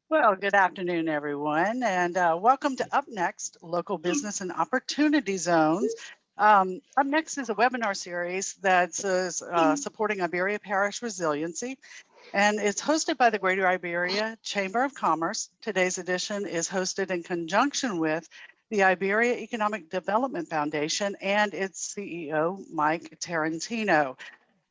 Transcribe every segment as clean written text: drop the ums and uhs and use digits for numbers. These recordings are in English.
Well, good afternoon, everyone, and welcome to Up Next, Local Business and Opportunity Zones. Up Next is a webinar series that's supporting Iberia Parish resiliency, and it's hosted by the Greater Iberia Chamber of Commerce. Today's edition is hosted in conjunction with the Iberia Economic Development Foundation and its CEO, Mike Tarantino.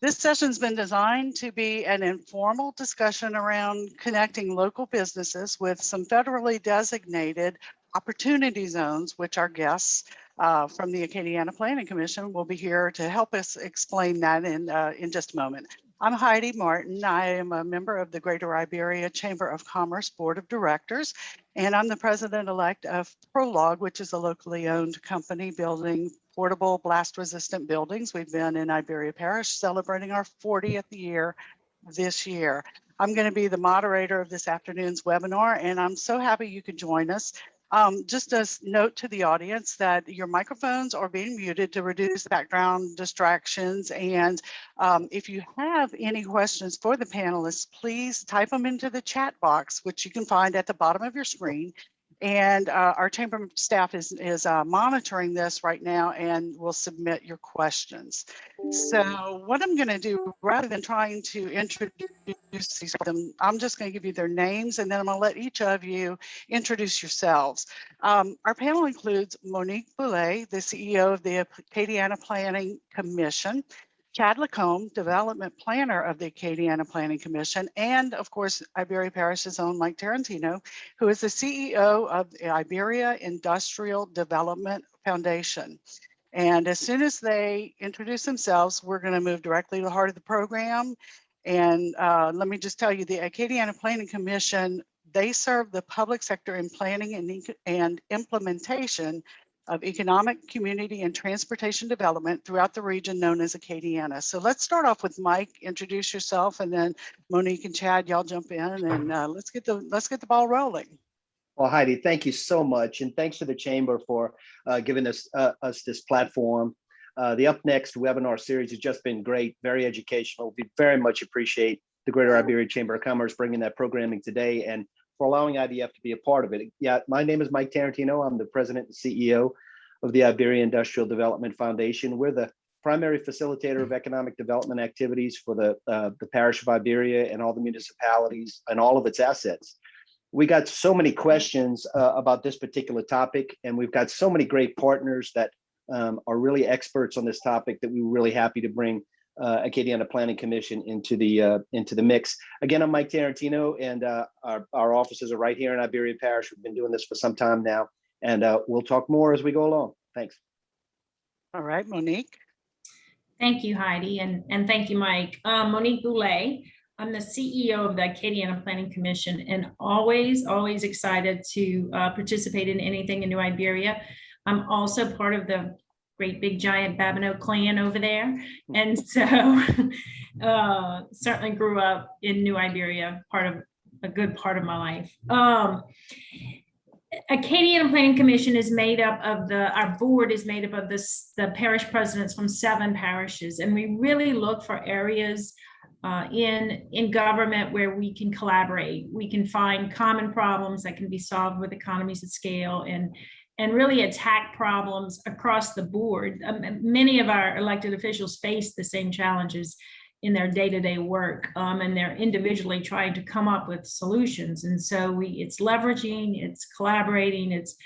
This session's been designed to be an informal discussion around connecting local businesses with some federally designated opportunity zones, which our guests from the Acadiana Planning Commission will be here to help us explain that in just a moment. I'm Heidi Martin. I am a member of the Greater Iberia Chamber of Commerce Board of Directors, and I'm the president-elect of Prolog, which is a locally owned company building portable blast-resistant buildings. We've been in Iberia Parish celebrating our 40th year this year. I'm going to be the moderator of this afternoon's webinar, and I'm so happy you could join us. Just a note to the audience that your microphones are being muted to reduce background distractions. And if you have any questions for the panelists, please type them into the chat box, which you can find at the bottom of your screen. And our chamber staff is monitoring this right now and will submit your questions. So what I'm going to do, rather than trying to introduce them, I'm just going to give you their names, and then I'm going to let each of you introduce yourselves. Our panel includes Monique Boulet, the CEO of the Acadiana Planning Commission, Chad LaComb, Development Planner of the Acadiana Planning Commission, and of course, Iberia Parish's own Mike Tarantino, who is the CEO of the Iberia Industrial Development Foundation. And as soon as they introduce themselves, we're going to move directly to the heart of the program. And let me just tell you, the Acadiana Planning Commission, they serve the public sector in planning and implementation of economic, community, and transportation development throughout the region known as Acadiana. So let's start off with Mike. Introduce yourself, and then Monique and Chad, y'all jump in, and let's get the ball rolling. Well, Heidi, thank you so much, and thanks to the Chamber for giving us this platform. The Up Next webinar series has just been great, very educational. We very much appreciate the Greater Iberia Chamber of Commerce bringing that programming today and for allowing IDF to be a part of it. Yeah, my name is Mike Tarantino. I'm the president and CEO of the Iberia Industrial Development Foundation. We're the primary facilitator of economic development activities for the parish of Iberia and all the municipalities and all of its assets. We got so many questions about this particular topic, and we've got so many great partners that are really experts on this topic that we're really happy to bring Acadiana Planning Commission into the mix. Again, I'm Mike Tarantino, and our offices are right here in Iberia Parish. We've been doing this for some time now, and we'll talk more as we go along. Thanks. All right, Monique. Thank you, Heidi, and thank you, Mike. Monique Boulet. I'm the CEO of the Acadiana Planning Commission, and always excited to participate in anything in New Iberia. I'm also part of the great big giant Babineau clan over there, and so certainly grew up in New Iberia, a good part of my life. Acadiana Planning Commission is made up of our board is made up of the parish presidents from 7 parishes, and we really look for areas in government where we can collaborate. We can find common problems that can be solved with economies of scale and really attack problems across the board. Many of our elected officials face the same challenges in their day-to-day work, and they're individually trying to come up with solutions. And so it's leveraging, it's collaborating, it's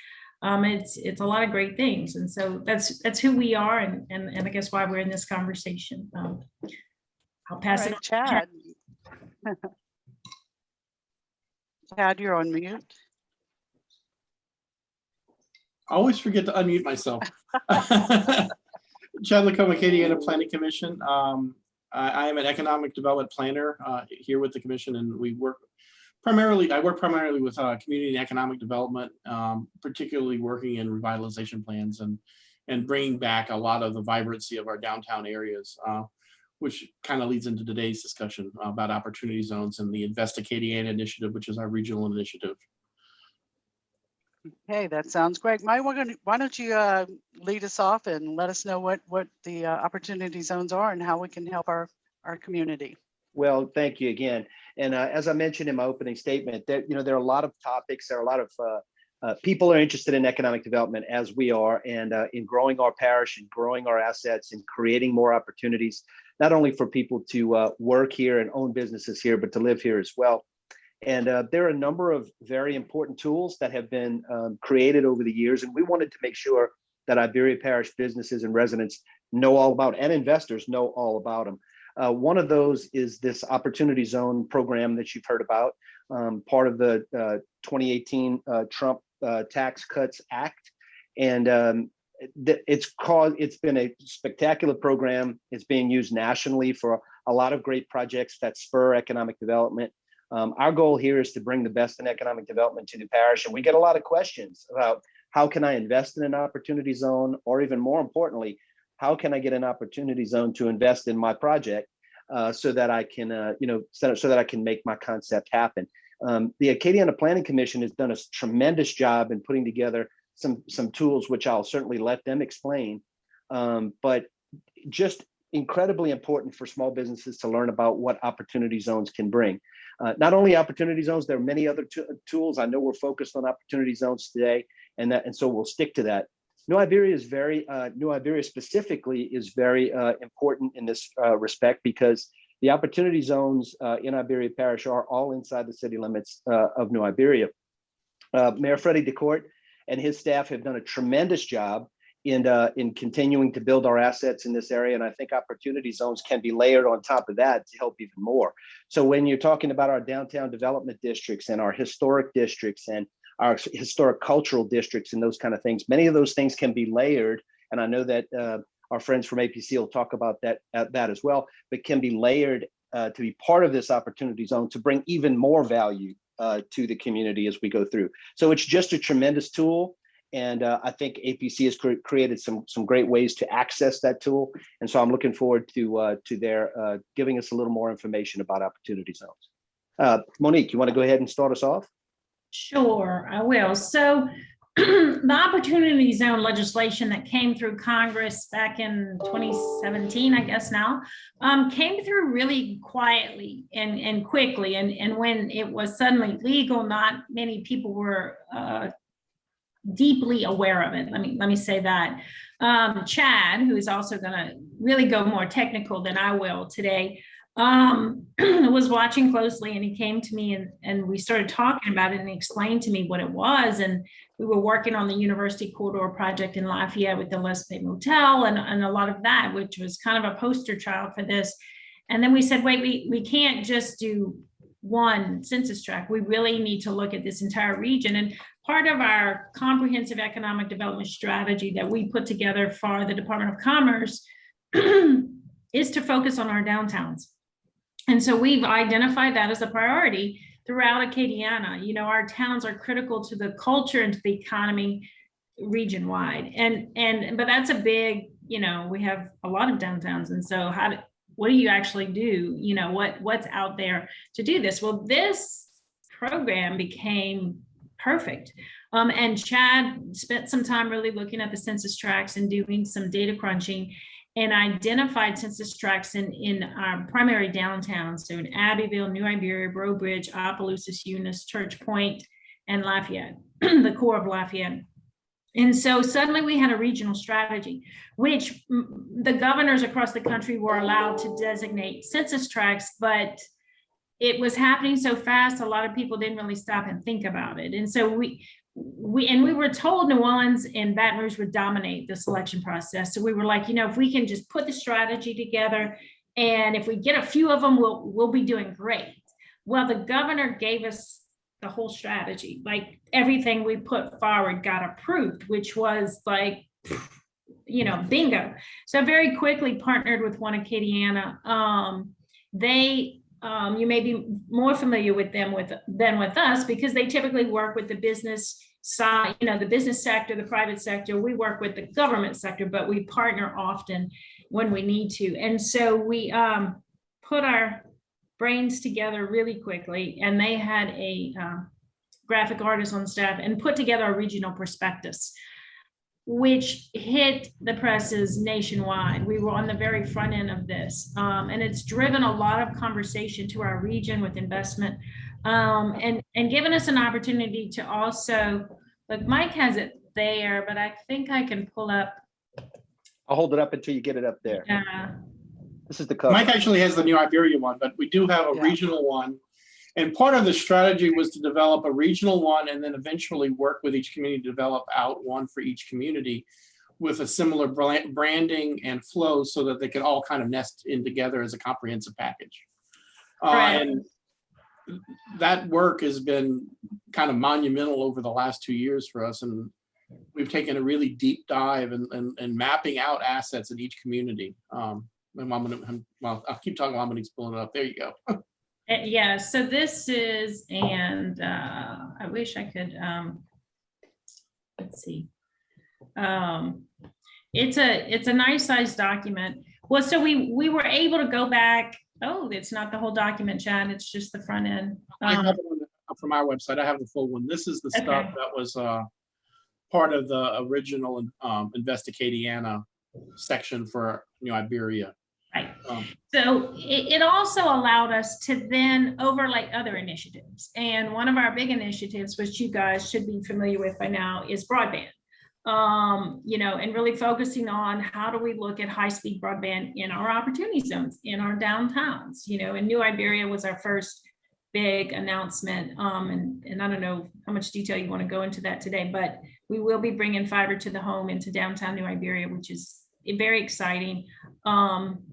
a lot of great things. And so that's who we are, and I guess why we're in this conversation. I'll pass it on to Chad. Chad, you're on mute. I always forget to unmute myself. Chad LaComb, Acadiana Planning Commission. I am an economic development planner here with the commission, and I work primarily with community and economic development, particularly working in revitalization plans and bringing back a lot of the vibrancy of our downtown areas, which kind of leads into today's discussion about opportunity zones and the Invest Acadiana initiative, which is our regional initiative. Okay, that sounds great. Mike, why don't you lead us off and let us know what the opportunity zones are and how we can help our community. Well, thank you again. And as I mentioned in my opening statement, that there are a lot of topics, there are a lot of people are interested in economic development as we are, and in growing our parish and growing our assets and creating more opportunities, not only for people to work here and own businesses here, but to live here as well. And there are a number of very important tools that have been created over the years, and we wanted to make sure that Iberia Parish businesses and residents know all about, and investors know all about them. One of those is this Opportunity Zone program that you've heard about, part of the 2018 Trump Tax Cuts Act. And it's been a spectacular program. It's being used nationally for a lot of great projects that spur economic development. Our goal here is to bring the best in economic development to the parish. And we get a lot of questions about how can I invest in an opportunity zone, or even more importantly, how can I get an opportunity zone to invest in my project so that I can, so that I can make my concept happen. The Acadiana Planning Commission has done a tremendous job in putting together some tools, which I'll certainly let them explain, but just incredibly important for small businesses to learn about what opportunity zones can bring. Not only opportunity zones, there are many other tools. I know we're focused on opportunity zones today, and so we'll stick to that. New Iberia specifically is very important in this respect, because the opportunity zones in Iberia Parish are all inside the city limits of New Iberia. Mayor Freddie DeCourt and his staff have done a tremendous job in continuing to build our assets in this area. And I think opportunity zones can be layered on top of that to help even more. So when you're talking about our downtown development districts and our historic districts and our historic cultural districts and those kind of things, many of those things can be layered. And I know that our friends from APC will talk about that as well, but can be layered to be part of this opportunity zone to bring even more value to the community as we go through. So it's just a tremendous tool. And I think APC has created some great ways to access that tool. And so I'm looking forward to their giving us a little more information about opportunity zones. Monique, you want to go ahead and start us off? Sure, I will. So the Opportunity Zone legislation that came through Congress back in 2017, I guess now, came through really quietly and quickly. And when it was suddenly legal, not many people were deeply aware of it. Let me say that. Chad, who is also going to really go more technical than I will today, was watching closely, and he came to me and we started talking about it, and he explained to me what it was. And we were working on the University Corridor project in Lafayette with the L'Espace Motel and a lot of that, which was kind of a poster child for this. And then we said, wait, we can't just do one census tract. We really need to look at this entire region. And part of our comprehensive economic development strategy that we put together for the Department of Commerce is to focus on our downtowns. And so we've identified that as a priority throughout Acadiana. You know, our towns are critical to the culture and to the economy region-wide. But that's a big, we have a lot of downtowns. And so what do you actually do? What's out there to do this? Well, this program became perfect. And Chad spent some time really looking at the census tracts and doing some data crunching, and identified census tracts in our primary downtowns. So in Abbeville, New Iberia, Breaux Bridge, Opelousas, Eunice, Church Point, and Lafayette, the core of Lafayette. And so suddenly we had a regional strategy, which the governors across the country were allowed to designate census tracts, but it was happening so fast, a lot of people didn't really stop and think about it. And so we were told New Orleans and Baton Rouge would dominate the selection process. So we were like, if we can just put the strategy together, and if we get a few of them, we'll be doing great. Well, the governor gave us the whole strategy. Like everything we put forward got approved, which was like, bingo. So very quickly partnered with One Acadiana. You may be more familiar with them than with us, because they typically work with the business side, the business sector, the private sector. We work with the government sector, but we partner often when we need to. And so we put our brains together really quickly, and they had a graphic artist on staff and put together a regional prospectus. which hit the presses nationwide. We were on the very front end of this, and it's driven a lot of conversation to our region with investment, and given us an opportunity to also, look, Mike has it there, but I think I can pull up. I'll hold it up until you get it up there. This is the cover. Mike actually has the New Iberia one, but we do have a regional one. And part of the strategy was to develop a regional one and then eventually work with each community to develop out one for each community with a similar branding and flow so that they could all kind of nest in together as a comprehensive package. And that work has been kind of monumental over the last 2 years for us. And we've taken a really deep dive and mapping out assets in each community. Well, I'll keep talking while I'm going to pull it up. There you go. Yeah, so this is, and I wish I could, let's see. It's a nice sized document. Well, so we were able to go back. Oh, it's not the whole document, Chad. It's just the front end. I have it from our website. I have the full one. This is the stuff that was part of the original Invest Acadiana section for New Iberia. Right. So it also allowed us to then overlay other initiatives. And one of our big initiatives, which you guys should be familiar with by now, is broadband. And really focusing on how do we look at high-speed broadband in our opportunity zones, in our downtowns. And New Iberia was our first big announcement. And I don't know how much detail you want to go into that today, but we will be bringing fiber to the home into downtown New Iberia, which is very exciting.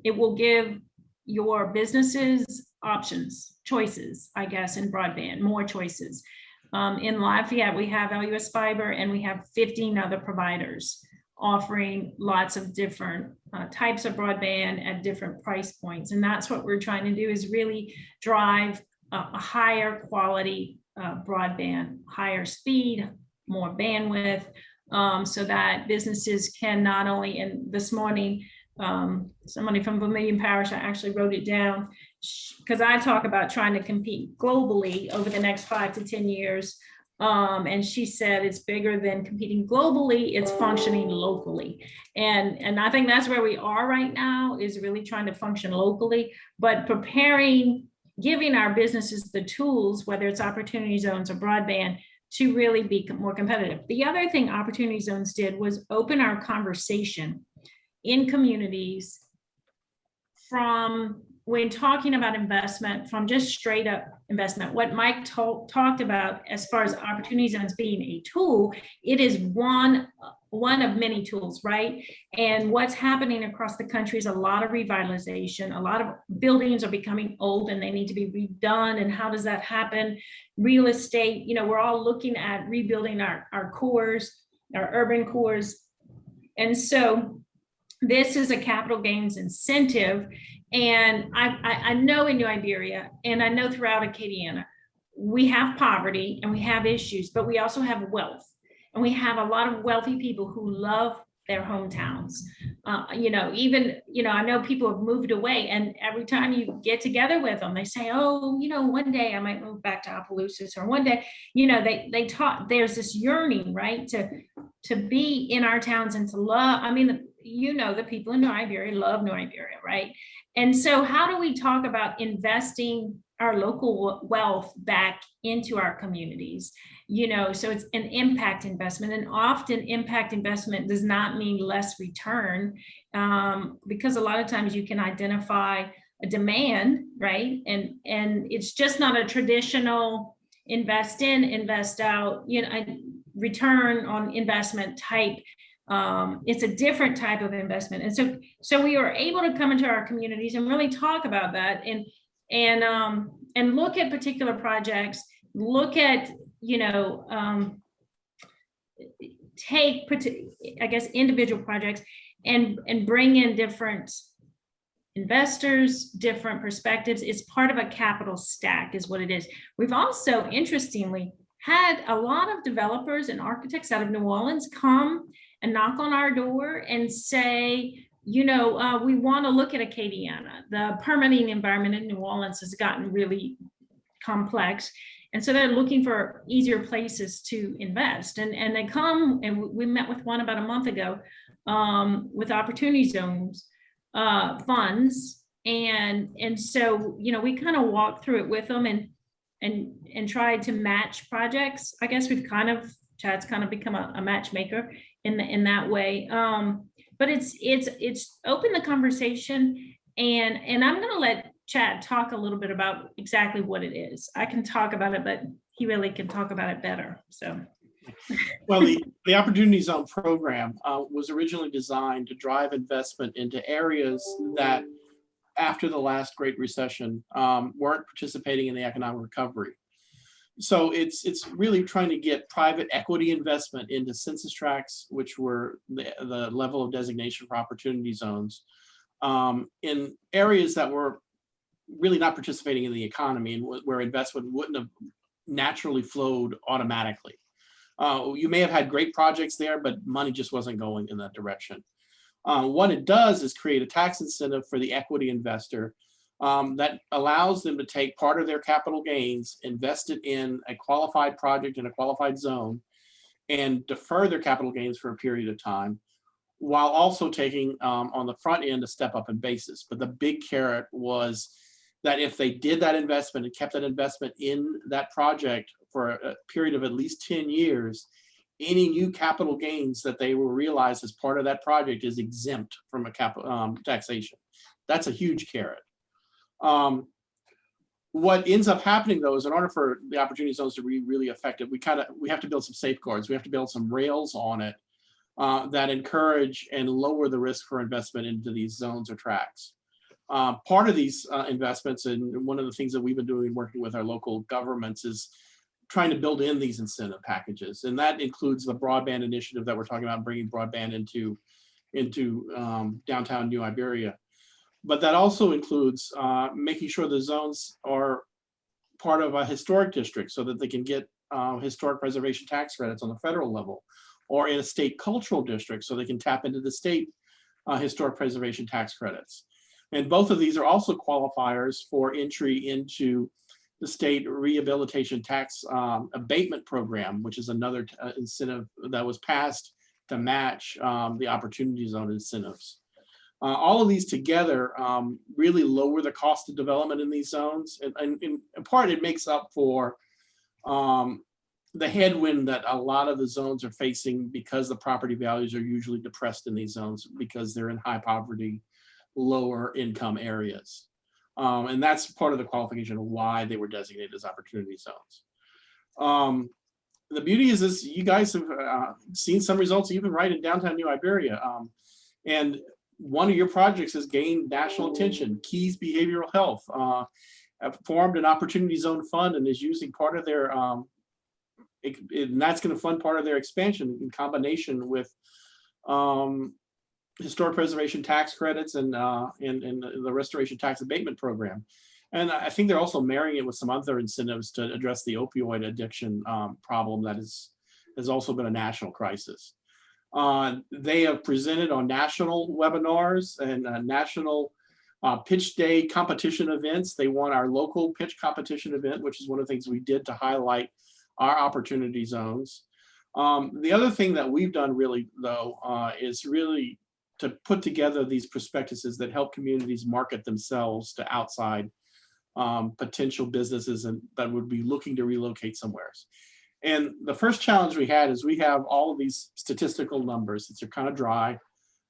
It will give your businesses options, choices, I guess, in broadband, more choices. In Lafayette, we have LUS Fiber, and we have 15 other providers offering lots of different types of broadband at different price points. And that's what we're trying to do, is really drive a higher quality broadband, higher speed, more bandwidth, so that businesses can not only, and this morning, somebody from Vermilion Parish, I actually wrote it down, because I talk about trying to compete globally over the next 5 to 10 years. And she said it's bigger than competing globally, it's functioning locally. And I think that's where we are right now, is really trying to function locally, but preparing, giving our businesses the tools, whether it's opportunity zones or broadband, to really be more competitive. The other thing opportunity zones did was open our conversation in communities from, when talking about investment, from just straight up investment. What Mike talked about as far as opportunity zones being a tool, it is one of many tools, right? And what's happening across the country is a lot of revitalization. A lot of buildings are becoming old and they need to be redone. And how does that happen? Real estate, we're all looking at rebuilding our cores, our urban cores. And so this is a capital gains incentive. And I know in New Iberia, and I know throughout Acadiana, we have poverty and we have issues, but we also have wealth. And we have a lot of wealthy people who love their hometowns. I know people have moved away, and every time you get together with them, they say, oh, one day I might move back to Opelousas, or one day, they talk, there's this yearning, right, to be in our towns and to love. I mean, the people in New Iberia love New Iberia, right? And so how do we talk about investing our local wealth back into our communities? So it's an impact investment, and often impact investment does not mean less return, because a lot of times you can identify a demand, right? And it's just not a traditional invest in, invest out, return on investment type. It's a different type of investment. And so we were able to come into our communities and really talk about that, and look at particular projects, look at, take, I guess, individual projects and bring in different investors, different perspectives. It's part of a capital stack is what it is. We've also, interestingly, had a lot of developers and architects out of New Orleans come and knock on our door and say, we want to look at Acadiana. The permitting environment in New Orleans has gotten really complex. And so they're looking for easier places to invest. And they come, and we met with one about a month ago with opportunity zones funds. And so, you know, we kind of walked through it with them and tried to match projects. I guess Chad's kind of become a matchmaker in that way. But it's opened the conversation, and I'm going to let Chad talk a little bit about exactly what it is. I can talk about it, but he really can talk about it better. So, well, the Opportunity Zone program was originally designed to drive investment into areas that, after the last Great Recession, weren't participating in the economic recovery. So it's really trying to get private equity investment into census tracts, which were the level of designation for opportunity zones, in areas that were really not participating in the economy and where investment wouldn't have naturally flowed automatically. You may have had great projects there, but money just wasn't going in that direction. What it does is create a tax incentive for the equity investor that allows them to take part of their capital gains, invest it in a qualified project in a qualified zone, and defer their capital gains for a period of time, while also taking on the front end a step up in basis. But the big carrot was that if they did that investment and kept that investment in that project for a period of at least 10 years, any new capital gains that they will realize as part of that project is exempt from a taxation. That's a huge carrot. What ends up happening though is, in order for the opportunity zones to be really effective, we have to build some safeguards. We have to build some rails on it that encourage and lower the risk for investment into these zones or tracts. Part of these investments, and one of the things that we've been doing working with our local governments, is trying to build in these incentive packages. And that includes the broadband initiative that we're talking about, bringing broadband into downtown New Iberia. But that also includes making sure the zones are part of a historic district so that they can get historic preservation tax credits on the federal level, or in a state cultural district so they can tap into the state historic preservation tax credits. And both of these are also qualifiers for entry into the state rehabilitation tax abatement program, which is another incentive that was passed to match the opportunity zone incentives. All of these together really lower the cost of development in these zones. And in part, it makes up for the headwind that a lot of the zones are facing, because the property values are usually depressed in these zones because they're in high poverty, lower income areas. And that's part of the qualification of why they were designated as opportunity zones. The beauty is this: you guys have seen some results even right in downtown New Iberia. And one of your projects has gained national attention. Keys Behavioral Health have formed an opportunity zone fund and is using part of their, and that's going to fund part of their expansion in combination with historic preservation tax credits and the restoration tax abatement program. And I think they're also marrying it with some other incentives to address the opioid addiction problem that has also been a national crisis. They have presented on national webinars and national pitch day competition events. They won our local pitch competition event, which is one of the things we did to highlight our opportunity zones. The other thing that we've done really, though, is really to put together these prospectuses that help communities market themselves to outside potential businesses and that would be looking to relocate somewhere. And the first challenge we had is we have all of these statistical numbers that are kind of dry,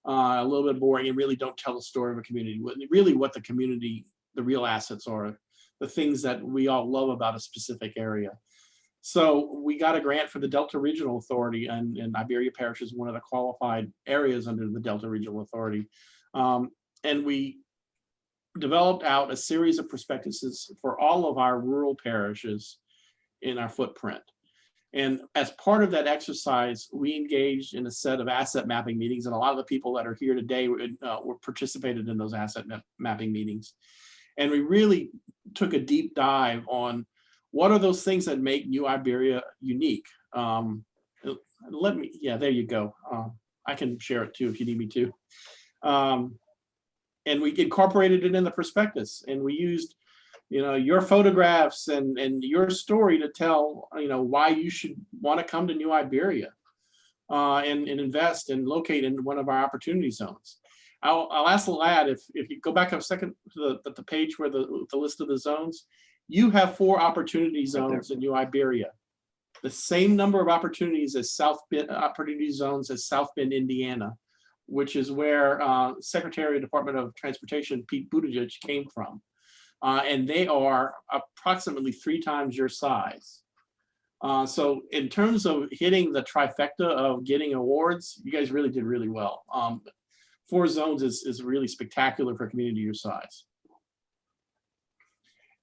a little bit boring, and really don't tell the story of a community. Really what the community, the real assets are, the things that we all love about a specific area. So we got a grant for the Delta Regional Authority, and Iberia Parish is one of the qualified areas under the Delta Regional Authority. And we developed out a series of prospectuses for all of our rural parishes in our footprint. And as part of that exercise, we engaged in a set of asset mapping meetings, and a lot of the people that are here today were participated in those asset mapping meetings. And we really took a deep dive on what are those things that make New Iberia unique. Yeah, there you go. I can share it too if you need me to. And we incorporated it in the prospectus, and we used your photographs and your story to tell, why you should want to come to New Iberia and invest and locate in one of our opportunity zones. I'll ask the lad, if you go back a second to the page where the list of the zones, you have 4 opportunity zones in New Iberia. The same number of opportunities as opportunity zones as South Bend, Indiana, which is where Secretary of Department of Transportation Pete Buttigieg came from. And they are approximately 3 times your size. So in terms of hitting the trifecta of getting awards, you guys really did really well. 4 zones is really spectacular for a community your size.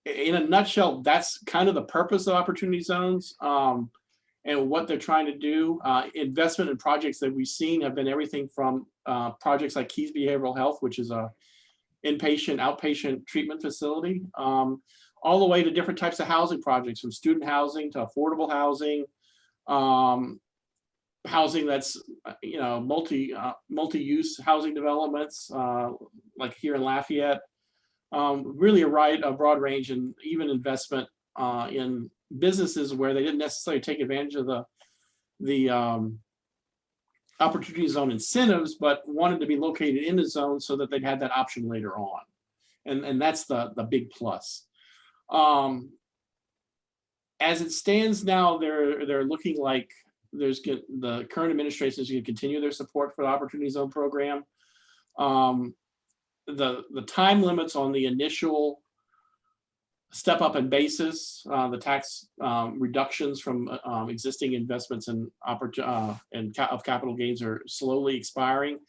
In a nutshell, that's kind of the purpose of opportunity zones and what they're trying to do. Investment in projects that we've seen have been everything from projects like Keys Behavioral Health, which is a inpatient, outpatient treatment facility, all the way to different types of housing projects, from student housing to affordable housing, housing that's multi-use housing developments, like here in Lafayette. Really a broad range, and even investment in businesses where they didn't necessarily take advantage of the opportunity zone incentives, but wanted to be located in the zone so that they'd had that option later on. And that's the big plus. As it stands now, they're looking like the current administration is going to continue their support for the Opportunity Zone program. The time limits on the initial step up in basis, the tax reductions from existing investments and of capital gains are slowly expiring.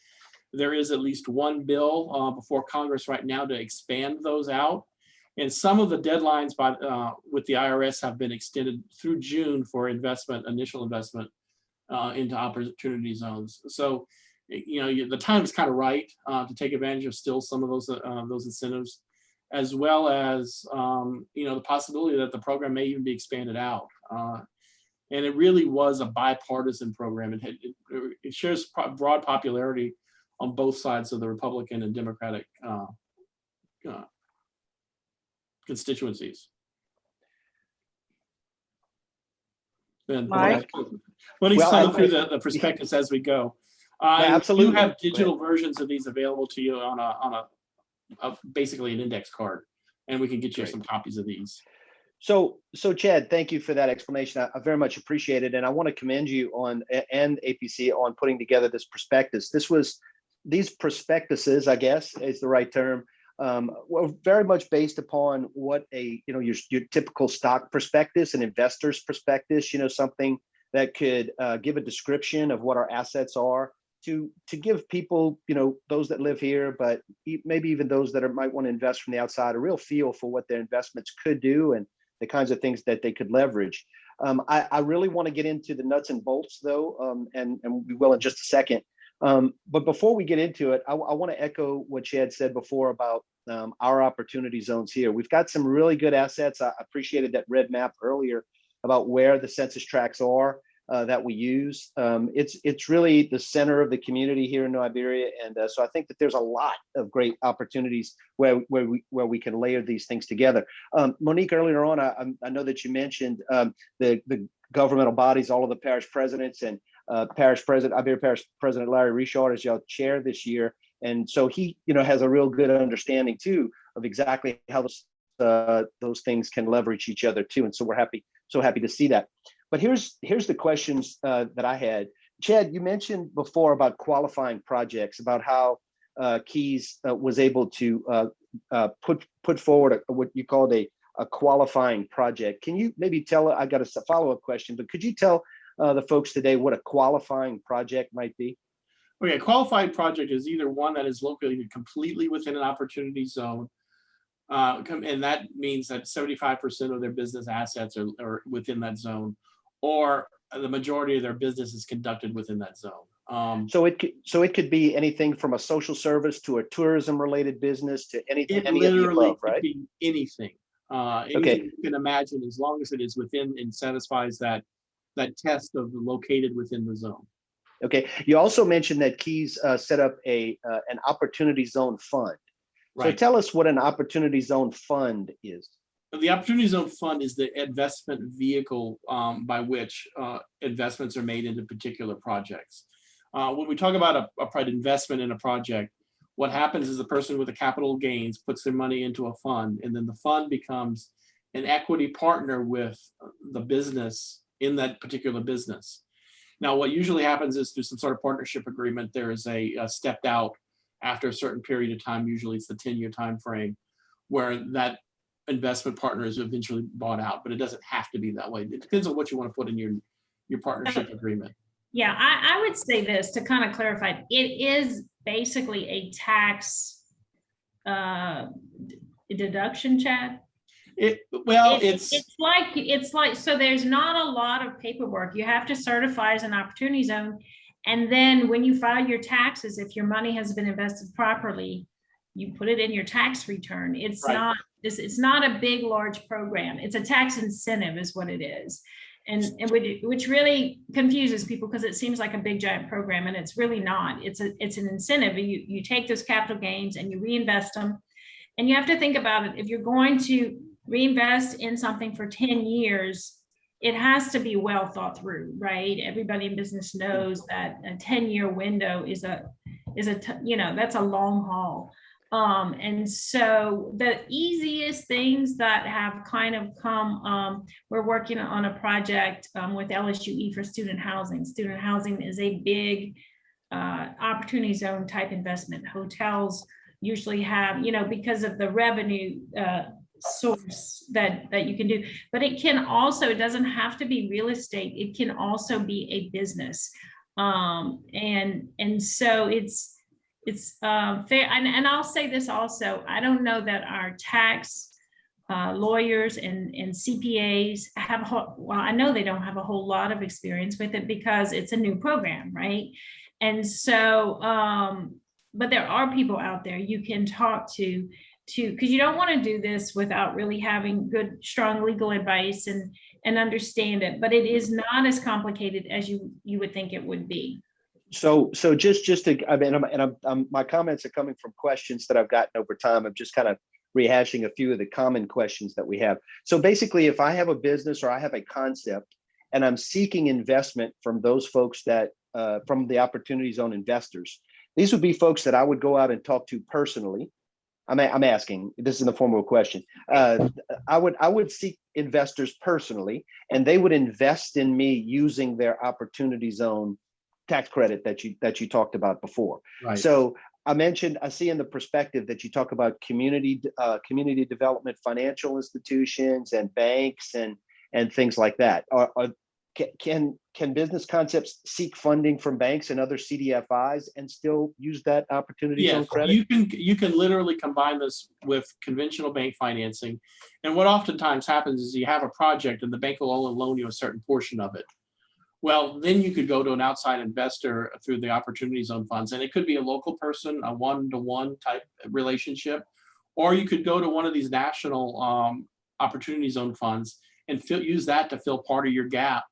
There is at least one bill before Congress right now to expand those out. And some of the deadlines with the IRS have been extended through June for initial investment into opportunity zones. So, the time is kind of right to take advantage of still some of those incentives, as well as the possibility that the program may even be expanded out. And it really was a bipartisan program. It shares broad popularity on both sides of the Republican and Democratic constituencies. And Mike? Monique's coming through the prospectus as we go. Absolutely. You have digital versions of these available to you on basically an index card, and we can get you some copies of these. So Chad, thank you for that explanation. I very much appreciate it, and I want to commend you and APC on putting together this prospectus. These prospectuses, I guess, is the right term. Were very much based upon what your typical stock prospectus, an investor's prospectus. Something that could give a description of what our assets are, to give people, those that live here, but maybe even those that might want to invest from the outside, a real feel for what their investments could do and the kinds of things that they could leverage. I really want to get into the nuts and bolts, though, and we will in just a second. But before we get into it, I want to echo what Chad said before about our opportunity zones here. We've got some really good assets. I appreciated that red map earlier about where the census tracts are that we use. It's really the center of the community here in New Iberia, and so I think that there's a lot of great opportunities where we can layer these things together. Monique, earlier on, I know that you mentioned the governmental bodies, all of the parish presidents, and Iberia Parish President Larry Richard is your chair this year, and so he has a real good understanding too of exactly how those things can leverage each other too, and so we're so happy to see that. But here's the questions that I had. Chad, you mentioned before about qualifying projects, about how Keys was able to put forward what you called a qualifying project. Can you maybe tell? I got a follow-up question, but could you tell the folks today what a qualifying project might be? Okay, a qualified project is either one that is located completely within an opportunity zone, and that means that 75% of their business assets are within that zone, or the majority of their business is conducted within that zone. So it could be anything from a social service to a tourism-related business to anything. It literally above, right? could be anything. Anything you can imagine, as long as it is within and satisfies that test of located within the zone. Okay. You also mentioned that Keys set up an opportunity zone fund. Right. So tell us what an opportunity zone fund is. The Opportunity Zone Fund is the investment vehicle by which investments are made into particular projects. When we talk about a investment in a project, what happens is the person with the capital gains puts their money into a fund, and then the fund becomes an equity partner with the business in that particular business. Now, what usually happens is through some sort of partnership agreement, there is a stepped out after a certain period of time, usually it's the 10-year time frame, where that investment partner is eventually bought out, but it doesn't have to be that way. It depends on what you want to put in your partnership agreement. Yeah, I would say this to kind of clarify, it is basically a tax deduction, Chad. It's like, so there's not a lot of paperwork. You have to certify as an opportunity zone. And then when you file your taxes, if your money has been invested properly, you put it in your tax return. It's right. It's not a big, large program. It's a tax incentive is what it is. And which really confuses people because it seems like a big giant program, and it's really not. It's an incentive. You take those capital gains and you reinvest them. And you have to think about it. If you're going to reinvest in something for 10 years, it has to be well thought through, right? Everybody in business knows that a 10-year window is that's a long haul. And so the easiest things that have kind of come, we're working on a project with LSUE for student housing. Student housing is a big opportunity zone type investment. Hotels usually have, because of the revenue source that you can do, but it doesn't have to be real estate. It can also be a business. And so it's fair. And I'll say this also, I don't know that our tax lawyers and CPAs I know they don't have a whole lot of experience with it because it's a new program, right? And so, but there are people out there you can talk to, because you don't want to do this without really having good, strong legal advice and understand it. But it is not as complicated as you would think it would be. So just to, my comments are coming from questions that I've gotten over time. I'm just kind of rehashing a few of the common questions that we have. So basically, if I have a business or I have a concept and I'm seeking investment from those folks that, from the Opportunity Zone investors, these would be folks that I would go out and talk to personally. I'm asking, this is in the form of a question. I would seek investors personally, and they would invest in me using their Opportunity Zone tax credit that you talked about before. Right. So I see in the perspective that you talk about community development, financial institutions and banks and things like that. Can business concepts seek funding from banks and other CDFIs and still use that Opportunity Zone credit? You can literally combine this with conventional bank financing. And what oftentimes happens is you have a project and the bank will only loan you a certain portion of it. Well, then you could go to an outside investor through the Opportunity Zone funds, and it could be a local person, a one-to-one type relationship, or you could go to one of these national Opportunity Zone funds and use that to fill part of your gap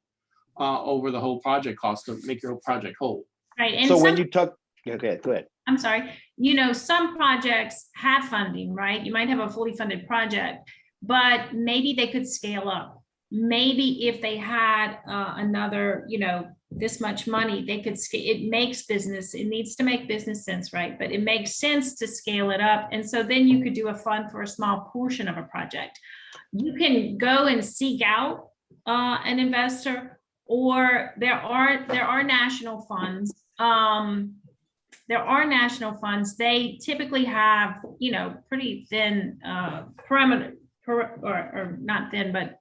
over the whole project cost to make your whole project whole. Right. And so when you talk, okay, go ahead. I'm sorry. Some projects have funding, right? You might have a fully funded project, but maybe they could scale up. Maybe if they had another, this much money, they could scale. It needs to make business sense, right? But it makes sense to scale it up. And so then you could do a fund for a small portion of a project. You can go and seek out an investor, or there are national funds. There are national funds. They typically have, pretty thin perimeter, or not thin, but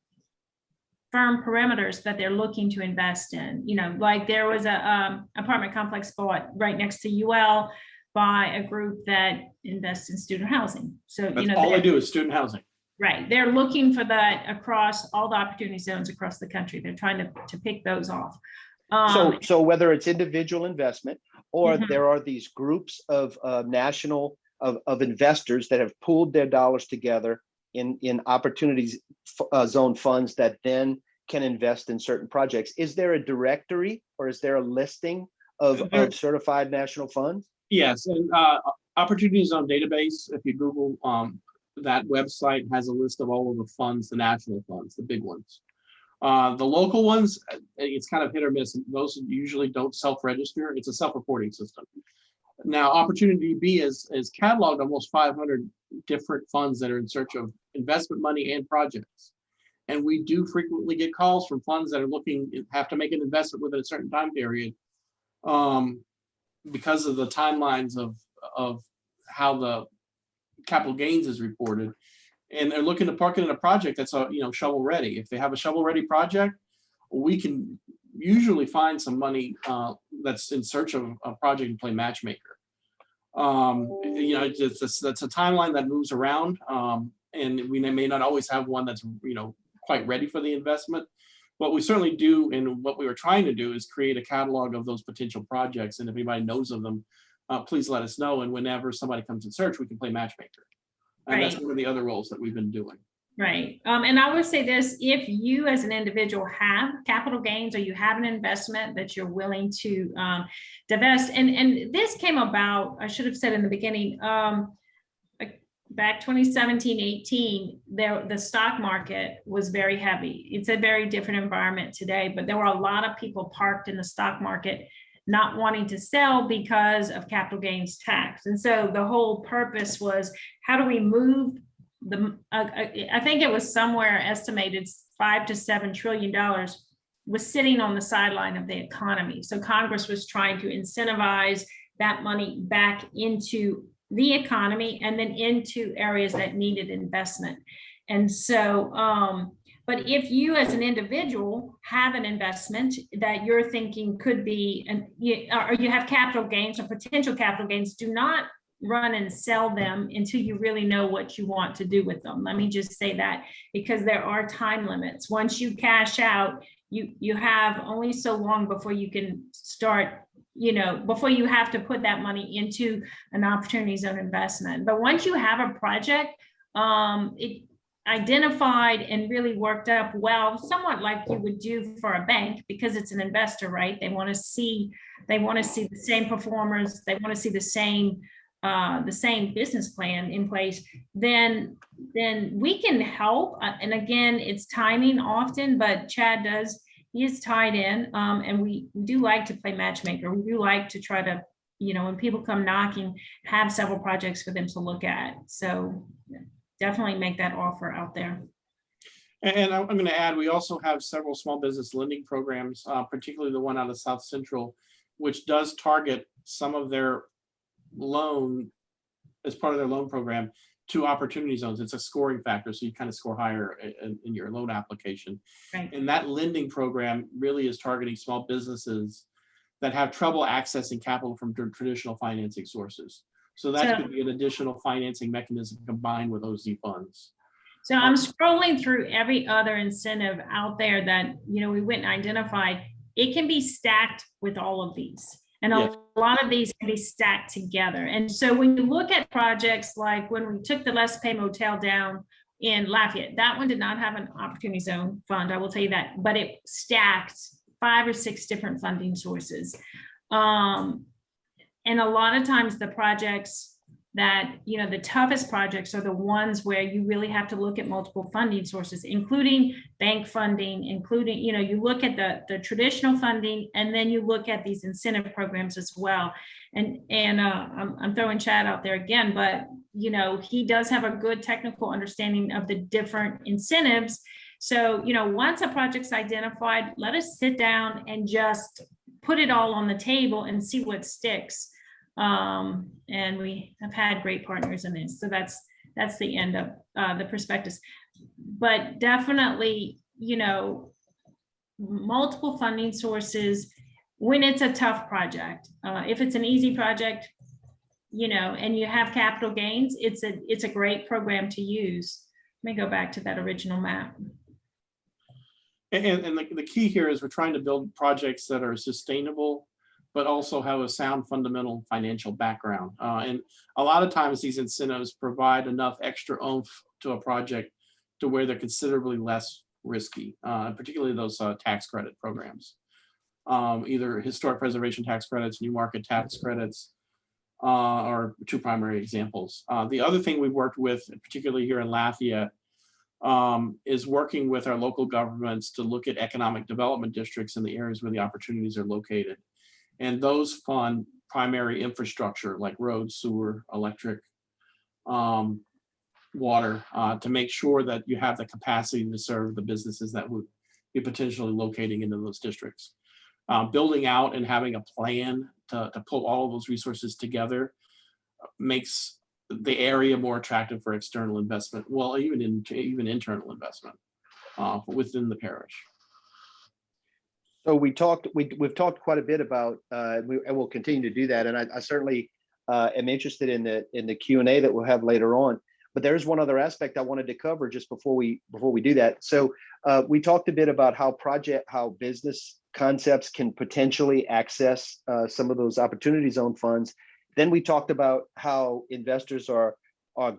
firm perimeters that they're looking to invest in. Like there was a apartment complex bought right next to UL by a group that invests in student housing. So that's all they do is student housing. Right. They're looking for that across all the opportunity zones across the country. They're trying to pick those off. So whether it's individual investment or there are these groups of national investors that have pooled their dollars together in Opportunity Zone funds that then can invest in certain projects. Is there a directory or is there a listing of certified national funds? Yes, and Opportunity Zone database, if you Google that website has a list of all of the funds, the national funds, the big ones. The local ones, it's kind of hit or miss. Those usually don't self-register. It's a self-reporting system. Now, Opportunity B is cataloged almost 500 different funds that are in search of investment money and projects. And we do frequently get calls from funds that are have to make an investment within a certain time period because of the timelines of how the capital gains is reported. And they're looking to park it in a project that's shovel ready. If they have a shovel ready project, we can usually find some money that's in search of a project and play matchmaker. That's a timeline that moves around, and we may not always have one that's quite ready for the investment. What we certainly do, and what we were trying to do, is create a catalog of those potential projects. And if anybody knows of them, please let us know. And whenever somebody comes in search, we can play matchmaker. And that's one of the other roles that we've been doing. Right. And I would say this, if you as an individual have capital gains or you have an investment that you're willing to divest, and this came about, I should have said in the beginning, back 2017, 18, the stock market was very heavy. It's a very different environment today, but there were a lot of people parked in the stock market not wanting to sell because of capital gains tax. And so the whole purpose was, how do we move I think it was somewhere estimated $5 to $7 trillion was sitting on the sideline of the economy. So Congress was trying to incentivize that money back into the economy and then into areas that needed investment. And so, but if you as an individual have an investment that you're thinking could be, or you have capital gains or potential capital gains, do not run and sell them until you really know what you want to do with them. Let me just say that, because there are time limits. Once you cash out, you have only so long before you can start, before you have to put that money into an opportunity zone investment. But once you have a project, it identified and really worked up well, somewhat like you would do for a bank, because it's an investor, right? They want to see the same performers, they want to see the same business plan in place, then we can help. And again, it's timing often, but Chad he is tied in, and we do like to play matchmaker. We do like to try to, when people come knocking, have several projects for them to look at. So definitely make that offer out there. And I'm going to add, we also have several small business lending programs, particularly the one out of South Central, which does target some of their loan as part of their loan program to opportunity zones. It's a scoring factor, so you kind of score higher in your loan application. Right. And that lending program really is targeting small businesses that have trouble accessing capital from traditional financing sources. So that could be an additional financing mechanism combined with OZ funds. So I'm scrolling through every other incentive out there that we went and identified. It can be stacked with all of these. And a lot of these can be stacked together. And so when you look at projects like when we took the Let's Pay Motel down in Lafayette, that one did not have an opportunity zone fund, I will tell you that, but it stacked 5 or 6 different funding sources. And a lot of times the projects that, the toughest projects are the ones where you really have to look at multiple funding sources, including bank funding, including, you look at the traditional funding, and then you look at these incentive programs as well. And I'm throwing Chad out there again, but, he does have a good technical understanding of the different incentives. So, once a project's identified, let us sit down and just put it all on the table and see what sticks. And we have had great partners in this. So that's the end of the prospectus. But definitely, multiple funding sources when it's a tough project. If it's an easy project, and you have capital gains, it's a great program to use. Let me go back to that original map. And the key here is we're trying to build projects that are sustainable, but also have a sound fundamental financial background. And a lot of times these incentives provide enough extra oomph to a project to where they're considerably less risky, particularly those tax credit programs. Either historic preservation tax credits, new market tax credits, are two primary examples. The other thing we worked with, particularly here in Lafayette, is working with our local governments to look at economic development districts in the areas where the opportunities are located. And those fund primary infrastructure like roads, sewer, electric, water, to make sure that you have the capacity to serve the businesses that would be potentially locating into those districts. Building out and having a plan to pull all of those resources together makes the area more attractive for external investment. Well, even internal investment within the parish. So we've talked quite a bit about, and we'll continue to do that. And I certainly am interested in the Q&A that we'll have later on. But there's one other aspect I wanted to cover just before we do that. So we talked a bit about how business concepts can potentially access some of those opportunity zone funds. Then we talked about how investors are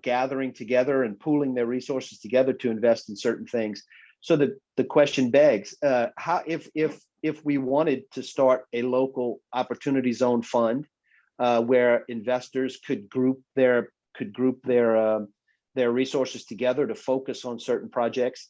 gathering together and pooling their resources together to invest in certain things. So the question begs, how if we wanted to start a local opportunity zone fund where investors could group their resources together to focus on certain projects,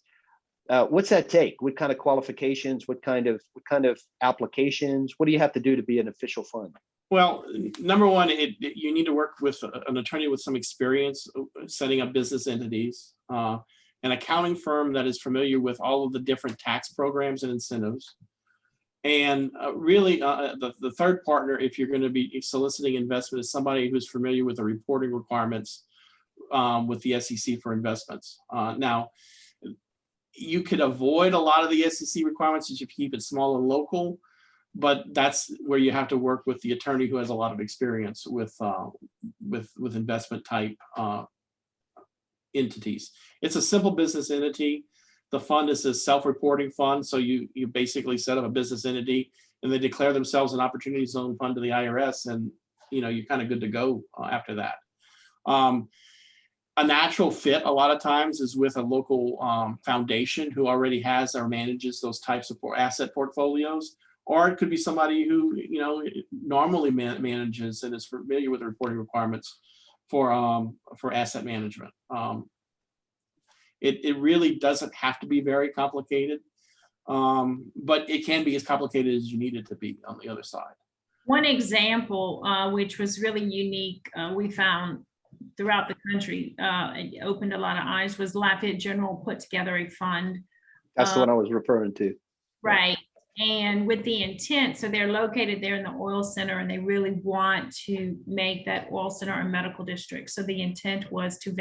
what's that take? What kind of qualifications? What kind of applications? What do you have to do to be an official fund? Well, number one, you need to work with an attorney with some experience setting up business entities, an accounting firm that is familiar with all of the different tax programs and incentives. And really, the third partner, if you're going to be soliciting investment, is somebody who's familiar with the reporting requirements with the SEC for investments. Now, you could avoid a lot of the SEC requirements if you keep it small and local, but that's where you have to work with the attorney who has a lot of experience with investment type entities. It's a simple business entity. The fund is a self-reporting fund, so you basically set up a business entity and they declare themselves an opportunity zone fund to the IRS, and you're kind of good to go after that. A natural fit a lot of times is with a local foundation who already has or manages those types of asset portfolios, or it could be somebody who normally manages and is familiar with the reporting requirements for asset management. It really doesn't have to be very complicated, but it can be as complicated as you need it to be on the other side. One example, which was really unique, we found throughout the country, it opened a lot of eyes, was Lafayette General put together a fund. That's the one I was referring to. Right. And with the intent, so they're located there in the oil center, and they really want to make that oil center a medical district. So the intent was to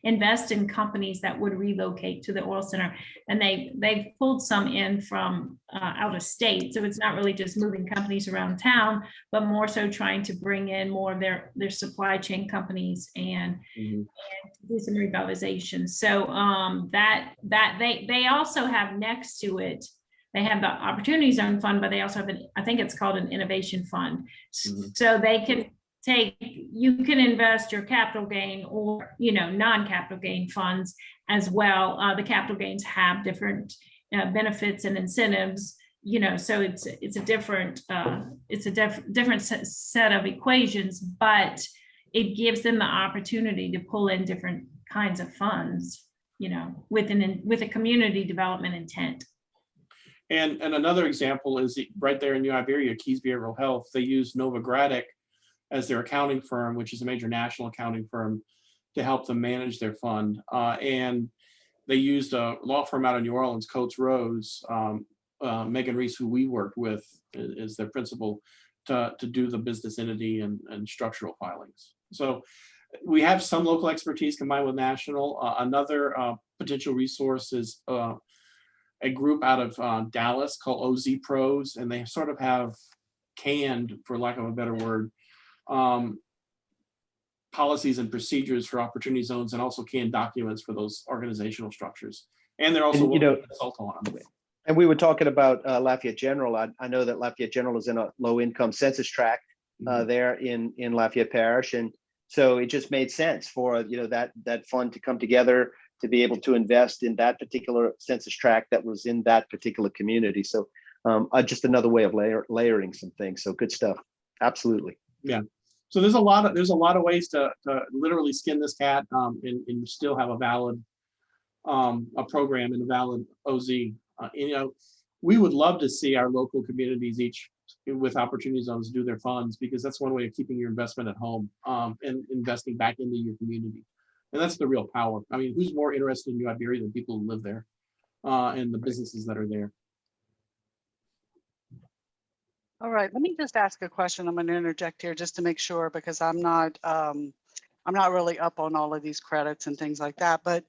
invest in companies that would relocate to the oil center, and they've pulled some in from out of state. So it's not really just moving companies around town, but more so trying to bring in more of their supply chain companies and do some revitalization. So that they also have next to it, they have the Opportunity Zone Fund, but they also have I think it's called an Innovation Fund. So they can you can invest your capital gain or non-capital gain funds as well. The capital gains have different benefits and incentives, so it's a different set of equations, but it gives them the opportunity to pull in different kinds of funds, with a community development intent. And another example is right there in New Iberia, Keys Behavioral Health. They use Novogradac as their accounting firm, which is a major national accounting firm, to help them manage their fund. And they used a law firm out of New Orleans, Coates Rose. Megan Reese, who we worked with, is their principal to do the business entity and structural filings. So we have some local expertise combined with national. Another potential resource is a group out of Dallas called OZ Pros, and they sort of have canned, for lack of a better word, policies and procedures for opportunity zones, and also canned documents for those organizational structures. And they're also consult on them. And we were talking about Lafayette General. I know that Lafayette General is in a low-income census tract there in Lafayette Parish, and so it just made sense for that fund to come together to be able to invest in that particular census tract that was in that particular community. So just another way of layering some things. So good stuff. Absolutely. Yeah. So there's a lot of ways to literally skin this cat and still have a valid a program and a valid OZ. We would love to see our local communities each with opportunity zones do their funds, because that's one way of keeping your investment at home and investing back into your community. And that's the real power. I mean, who's more interested in New Iberia than people who live there and the businesses that are there? All right, let me just ask a question. I'm going to interject here just to make sure, because I'm not really up on all of these credits and things like that. But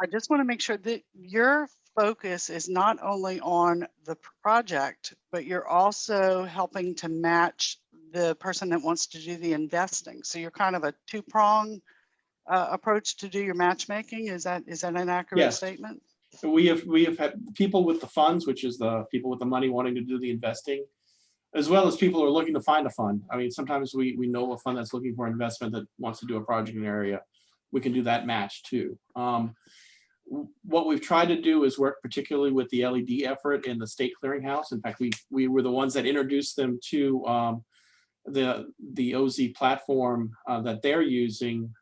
I just want to make sure that your focus is not only on the project, but you're also helping to match the person that wants to do the investing. So you're kind of a two-prong approach to do your matchmaking. Is that an accurate Yes. statement? We have had people with the funds, which is the people with the money wanting to do the investing, as well as people who are looking to find a fund. I mean, sometimes we know a fund that's looking for investment that wants to do a project in an area. We can do that match too. What we've tried to do is work particularly with the LED effort in the state clearinghouse. In fact, we were the ones that introduced them to the OZ platform that they're using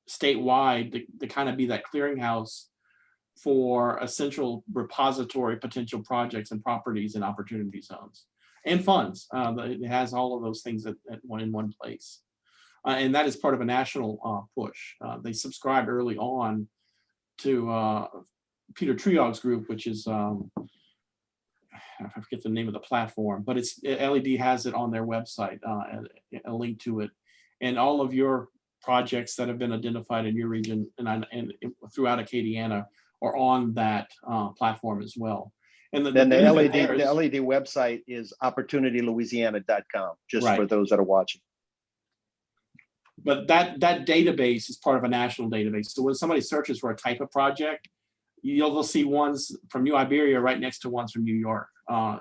statewide to kind of be that clearinghouse for essential repository potential projects and properties and opportunity zones and funds. It has all of those things at one place. And that is part of a national push. They subscribed early on to Peter Triog's group, which is, I forget the name of the platform, but it's LED has it on their website, a link to it. And all of your projects that have been identified in your region and throughout Acadiana are on that platform as well. And then the LED website is opportunitylouisiana.com, just right. for those that are watching. But that database is part of a national database. So when somebody searches for a type of project, you'll see ones from New Iberia right next to ones from New York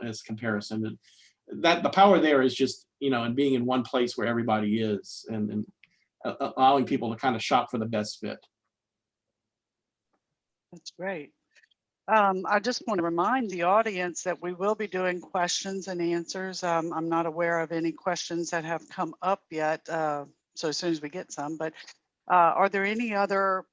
as comparison. And that the power there is just, and being in one place where everybody is and allowing people to kind of shop for the best fit. That's great. I just want to remind the audience that we will be doing questions and answers. I'm not aware of any questions that have come up yet. So as soon as we get some, but are there any other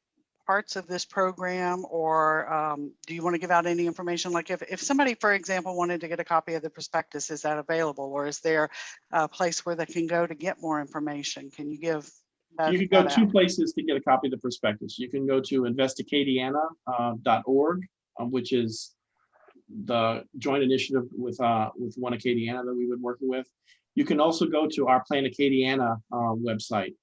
parts of this program, or do you want to give out any information? Like if somebody, for example, wanted to get a copy of the prospectus, is that available? Or is there a place where they can go to get more information? Can you give that? You can go two places to get a copy of the prospectus. You can go to investicadiana.org, which is the joint initiative with One Acadiana that we've been working with. You can also go to our Plan Acadiana website,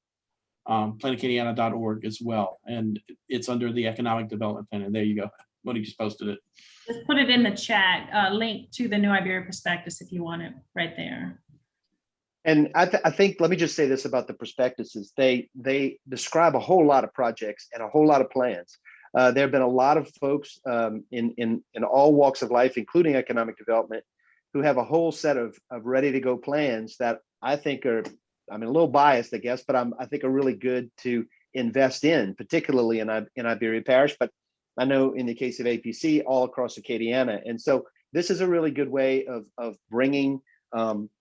planacadiana.org as well. And it's under the Economic Development Plan. And there you go. Monique just posted it. Just put it in the chat, link to the New Iberia prospectus if you want it right there. And I think, let me just say this about the prospectuses. They describe a whole lot of projects and a whole lot of plans. There have been a lot of folks in all walks of life, including economic development, who have a whole set of ready to go plans that I think are, a little biased, I guess, but I think are really good to invest in, particularly in Iberia Parish. But I know in the case of APC, all across Acadiana. And so this is a really good way of bringing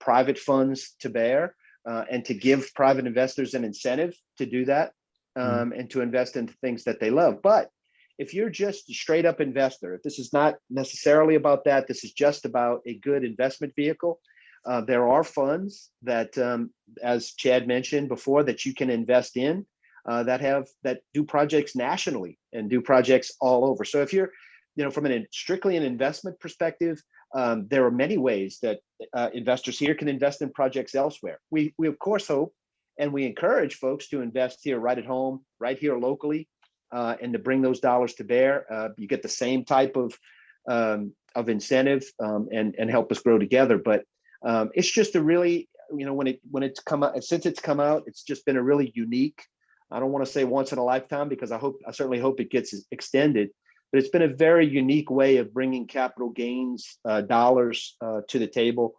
private funds to bear and to give private investors an incentive to do that and to invest into things that they love. But if you're just a straight up investor, if this is not necessarily about that, this is just about a good investment vehicle. There are funds that, as Chad mentioned before, that you can invest in that do projects nationally and do projects all over. So if you're, from strictly an investment perspective, there are many ways that investors here can invest in projects elsewhere. We of course hope and we encourage folks to invest here right at home, right here locally, and to bring those dollars to bear. You get the same type of incentive and help us grow together. But it's just a really, when it's come out, since it's come out, it's just been a really unique, I don't want to say once in a lifetime, because I certainly hope it gets extended, but it's been a very unique way of bringing capital gains dollars to the table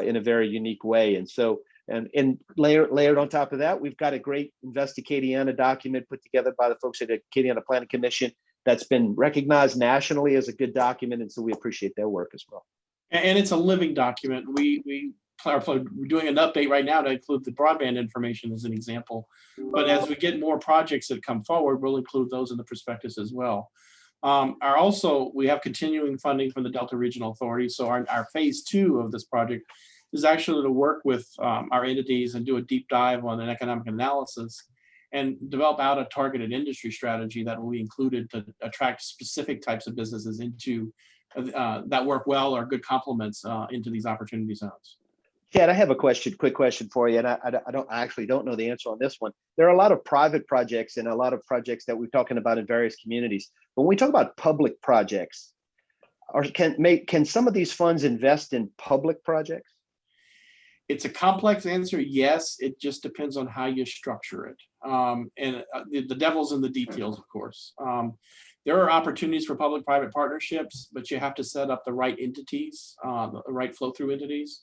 in a very unique way. And so, and layered on top of that, we've got a great Invest Acadiana document put together by the folks at the Acadiana Planning Commission that's been recognized nationally as a good document. And so we appreciate their work as well. And it's a living document. We we're doing an update right now to include the broadband information as an example. But as we get more projects that come forward, we'll include those in the prospectus as well. We have continuing funding from the Delta Regional Authority. So our phase 2 of this project is actually to work with our entities and do a deep dive on an economic analysis and develop out a targeted industry strategy that will be included to attract specific types of businesses into that work well or good complements into these opportunity zones. Chad, I have a quick question for you, and I actually don't know the answer on this one. There are a lot of private projects and a lot of projects that we're talking about in various communities. But when we talk about public projects, can some of these funds invest in public projects? It's a complex answer, yes. It just depends on how you structure it. The devil's in the details, of course. There are opportunities for public-private partnerships, but you have to set up the right entities, the right flow-through entities,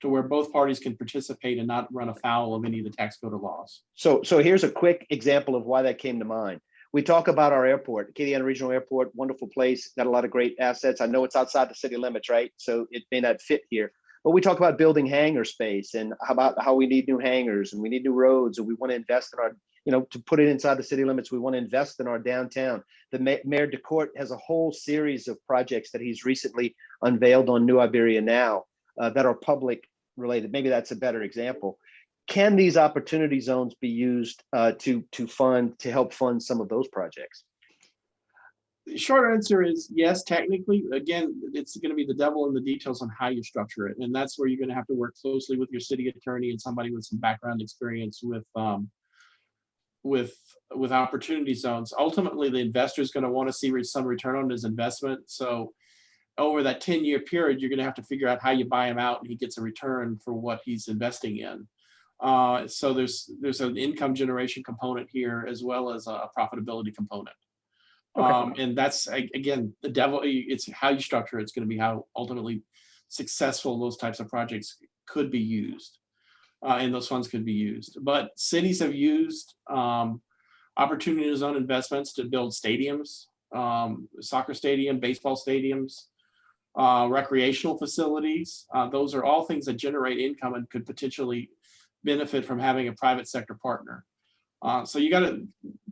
to where both parties can participate and not run afoul of any of the tax code or laws. So here's a quick example of why that came to mind. We talk about our airport, Acadiana Regional Airport, wonderful place, got a lot of great assets. I know it's outside the city limits, right? So it may not fit here. But we talk about building hangar space and how we need new hangars and we need new roads and we want to invest in our, to put it inside the city limits, we want to invest in our downtown. The Mayor DeCourt has a whole series of projects that he's recently unveiled on New Iberia now that are public related. Maybe that's a better example. Can these opportunity zones be used to help fund some of those projects? The short answer is yes, technically. Again, it's going to be the devil in the details on how you structure it. And that's where you're going to have to work closely with your city attorney and somebody with some background experience with opportunity zones. Ultimately, the investor is going to want to see some return on his investment. So over that 10-year period, you're going to have to figure out how you buy him out and he gets a return for what he's investing in. So there's an income generation component here as well as a profitability component. Okay. And that's, again, the devil, it's how you structure it. It's going to be how ultimately successful those types of projects could be used and those funds could be used. But cities have used opportunity zone investments to build stadiums, soccer stadium, baseball stadiums, recreational facilities. Those are all things that generate income and could potentially benefit from having a private sector partner. So you got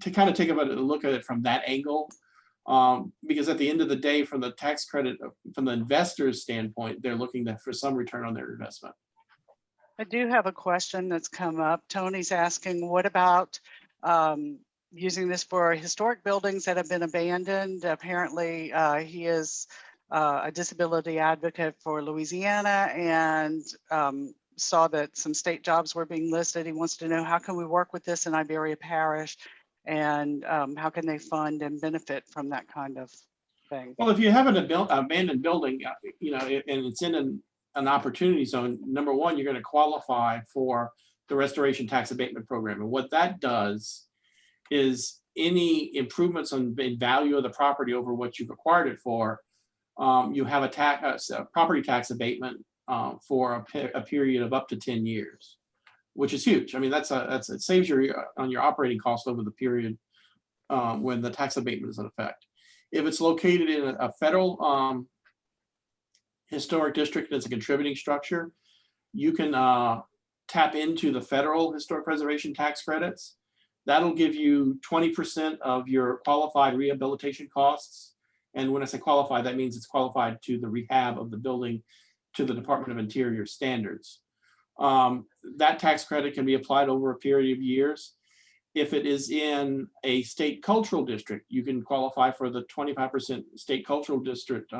to kind of take a look at it from that angle, because at the end of the day, from the tax credit, from the investor's standpoint, they're looking for some return on their investment. I do have a question that's come up. Tony's asking, what about using this for historic buildings that have been abandoned? Apparently, he is a disability advocate for Louisiana and saw that some state jobs were being listed. He wants to know, how can we work with this in Iberia Parish, and how can they fund and benefit from that kind of thing? Well, if you have an abandoned building, and it's in an opportunity zone, number one, you're going to qualify for the restoration tax abatement program. And what that does is any improvements in value of the property over what you've acquired it for, you have a property tax abatement for a period of up to 10 years, which is huge. I mean, it saves you on your operating cost over the period when the tax abatement is in effect. If it's located in a federal historic district that's a contributing structure, you can tap into the federal historic preservation tax credits. That'll give you 20% of your qualified rehabilitation costs. And when I say qualified, that means it's qualified to the rehab of the building to the Department of Interior standards. That tax credit can be applied over a period of years. If it is in a state cultural district, you can qualify for the 25% state cultural district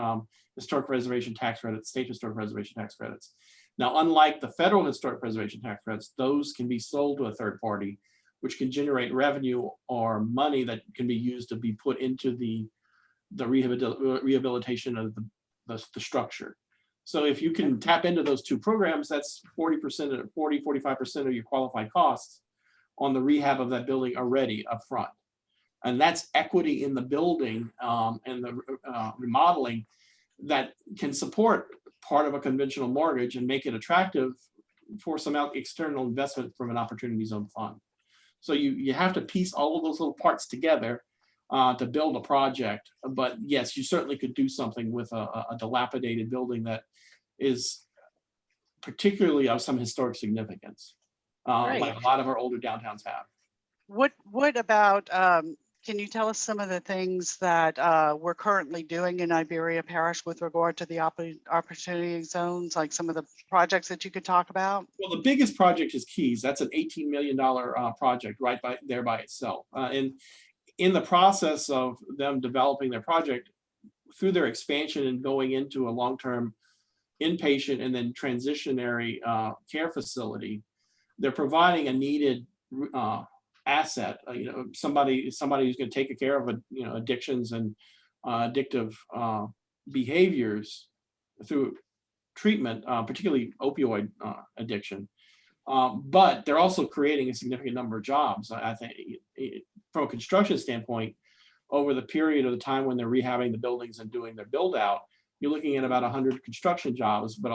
historic preservation tax credits, state historic preservation tax credits. Now, unlike the federal historic preservation tax credits, those can be sold to a third party, which can generate revenue or money that can be used to be put into the rehabilitation of the structure. So if you can tap into those two programs, that's 45% of your qualified costs on the rehab of that building already up front. And that's equity in the building and the remodeling that can support part of a conventional mortgage and make it attractive for some external investment from an opportunity zone fund. So you have to piece all of those little parts together to build a project. But yes, you certainly could do something with a dilapidated building that is particularly of some historic significance, Great. like a lot of our older downtowns have. What about, can you tell us some of the things that we're currently doing in Iberia Parish with regard to the opportunity zones, like some of the projects that you could talk about? Well, the biggest project is Keys. That's an $18 million project right by itself. And in the process of them developing their project, through their expansion and going into a long-term inpatient and then transitionary care facility, they're providing a needed asset. Somebody who's going to take care of addictions and addictive behaviors through treatment, particularly opioid addiction. But they're also creating a significant number of jobs. I think from a construction standpoint, over the period of the time when they're rehabbing the buildings and doing their build out, you're looking at about 100 construction jobs, but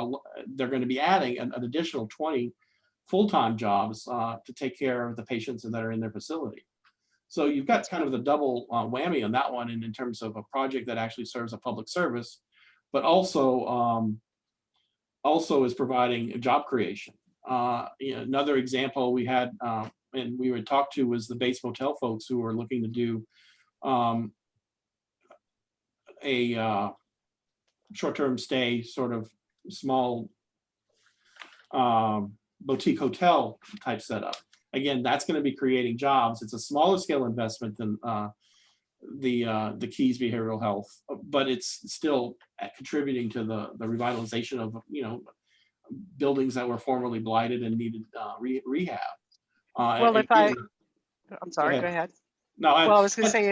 they're going to be adding an additional 20 full-time jobs to take care of the patients that are in their facility. So you've got kind of the double whammy on that one, and in terms of a project that actually serves a public service, but also is providing job creation. Another example we had and we would talk to was the Bates Motel folks who are looking to do a short-term stay, sort of small boutique hotel type setup. Again, that's going to be creating jobs. It's a smaller scale investment than the Keys Behavioral Health, but it's still contributing to the revitalization of buildings that were formerly blighted and needed rehab. Well, I'm sorry, go ahead. No, I was going to say